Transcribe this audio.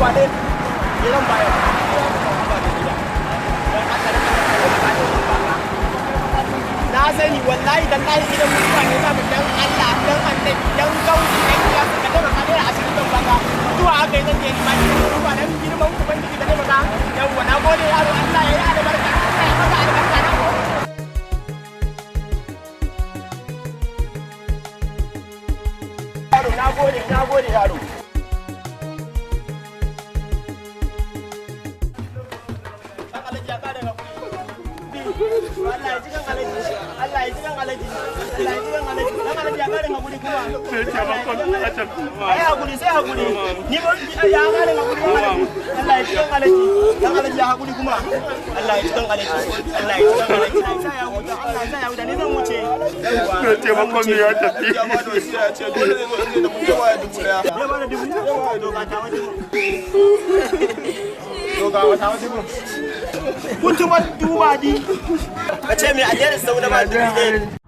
wane gidan baya na sani wallahi dan lahi gidan mutuwa ne zamu dan Allah dan annabi dan gauki dan ya ka da ka da asirin dan baka zuwa aka yi zan je imani zuwa dan girman ubangiji da baka yawa na gode yaro Allah ya yi albarka Allah ya maka albarka na na gode yaro Allah ya ji kan alaji Allah ya ji kan alaji Allah ya ji kan alaji dan alaji ya kare hakuri kuma ai hakuri sai hakuri ni ba ya kare hakuri Allah ya ji kan alaji dan alaji ya hakuri kuma Allah ya ji kan alaji Allah ya ji kan alaji sai ya huta Allah sai ya huta ni zan wuce me taimakon me ya tafi amma da shi ya ce dole ne da mun yawa ya dubu daya ya ba da dubu to ka ta wani to ga wata wasu mu kutuban duba di ka ce me a jere sau da ba dubu